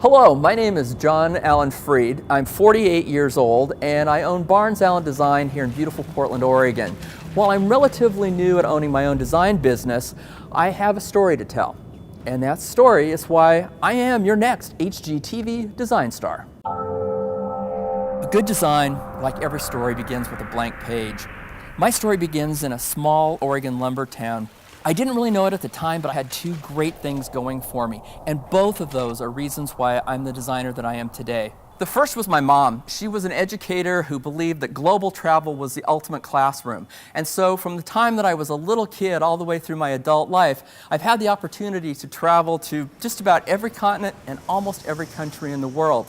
Hello, my name is John Allen Fread. I'm 48 years old and I own Barnes Allen Design here in beautiful Portland, Oregon. While I'm relatively new at owning my own design business, I have a story to tell. And that story is why I am your next HGTV design star. A good design, like every story, begins with a blank page. My story begins in a small Oregon lumber town. I didn't really know it at the time, but I had two great things going for me, and both of those are reasons why I'm the designer that I am today. The first was my mom. She was an educator who believed that global travel was the ultimate classroom. And so from the time that I was a little kid all the way through my adult life, I've had the opportunity to travel to just about every continent and almost every country in the world.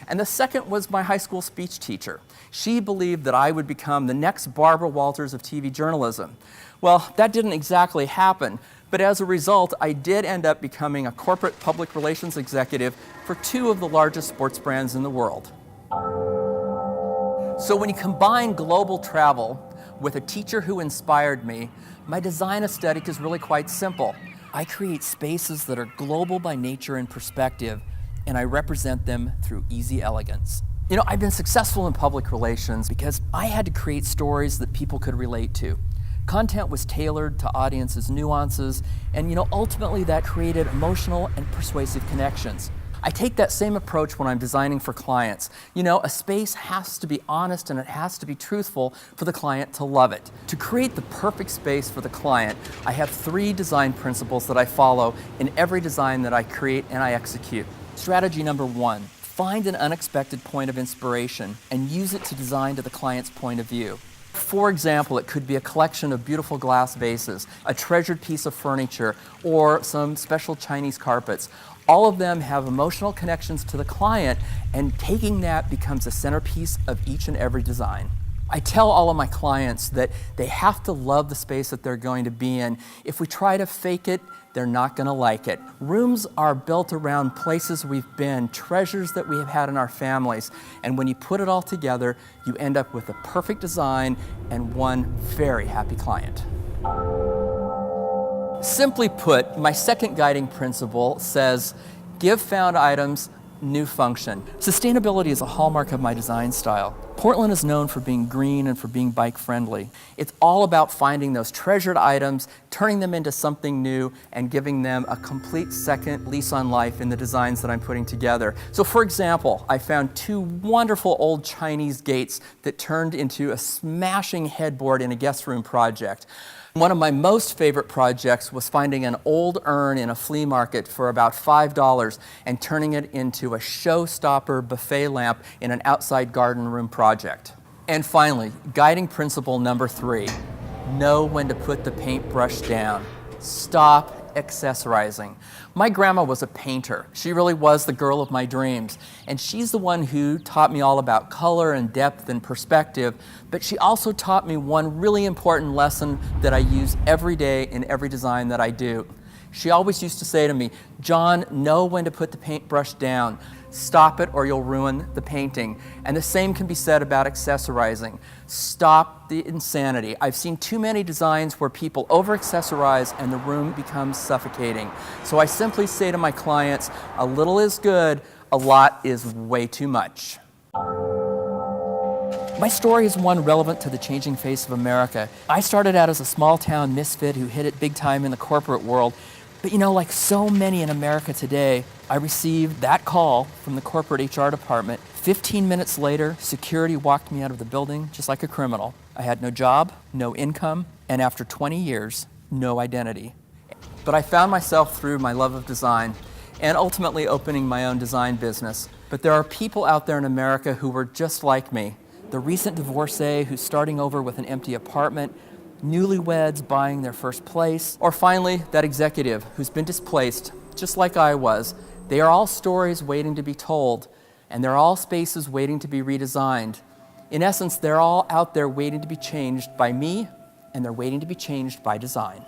And the second was my high school speech teacher. She believed that I would become the next Barbara Walters of TV journalism. Well, that didn't exactly happen, but as a result, I did end up becoming a corporate public relations executive for two of the largest sports brands in the world. So when you combine global travel with a teacher who inspired me, my design aesthetic is really quite simple. I create spaces that are global by nature and perspective, and I represent them through easy elegance. You know, I've been successful in public relations because I had to create stories that people could relate to. Content was tailored to audiences' nuances, and ultimately that created emotional and persuasive connections. I take that same approach when I'm designing for clients. A space has to be honest and it has to be truthful for the client to love it. To create the perfect space for the client, I have three design principles that I follow in every design that I create and I execute. Strategy number one, find an unexpected point of inspiration and use it to design to the client's point of view. For example, it could be a collection of beautiful glass vases, a treasured piece of furniture, or some special Chinese carpets. All of them have emotional connections to the client, and taking that becomes a centerpiece of each and every design. I tell all of my clients that they have to love the space that they're going to be in. If we try to fake it, they're not going to like it. Rooms are built around places we've been, treasures that we have had in our families, and when you put it all together, you end up with a perfect design and one very happy client. Simply put, my second guiding principle says, give found items new function. Sustainability is a hallmark of my design style. Portland is known for being green and for being bike friendly. It's all about finding those treasured items, turning them into something new, and giving them a complete second lease on life in the designs that I'm putting together. So for example, I found two wonderful old Chinese gates that turned into a smashing headboard in a guest room project. One of my most favorite projects was finding an old urn in a flea market for about $5 and turning it into a showstopper buffet lamp in an outside garden room project. And finally, guiding principle number three, know when to put the paintbrush down. Stop accessorizing. My grandma was a painter. She really was the girl of my dreams. And she's the one who taught me all about color and depth and perspective, but she also taught me one really important lesson that I use every day in every design that I do. She always used to say to me, John, know when to put the paintbrush down. Stop it or you'll ruin the painting. And the same can be said about accessorizing. Stop the insanity. I've seen too many designs where people over-accessorize and the room becomes suffocating. So I simply say to my clients, a little is good, a lot is way too much. My story is one relevant to the changing face of America. I started out as a small-town misfit who hit it big time in the corporate world. But like so many in America today, I received that call from the corporate HR department. 15 minutes later, security walked me out of the building just like a criminal. I had no job, no income, and after 20 years, no identity. But I found myself through my love of design and ultimately opening my own design business. But there are people out there in America who were just like me. The recent divorcee who's starting over with an empty apartment, newlyweds buying their first place, or finally, that executive who's been displaced, just like I was. They are all stories waiting to be told, and they're all spaces waiting to be redesigned. In essence, they're all out there waiting to be changed by me, and they're waiting to be changed by design.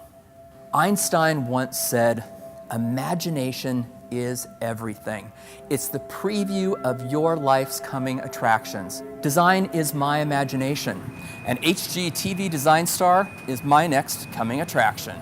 Einstein once said, imagination is everything. It's the preview of your life's coming attractions. Design is my imagination, and HGTV Design Star is my next coming attraction.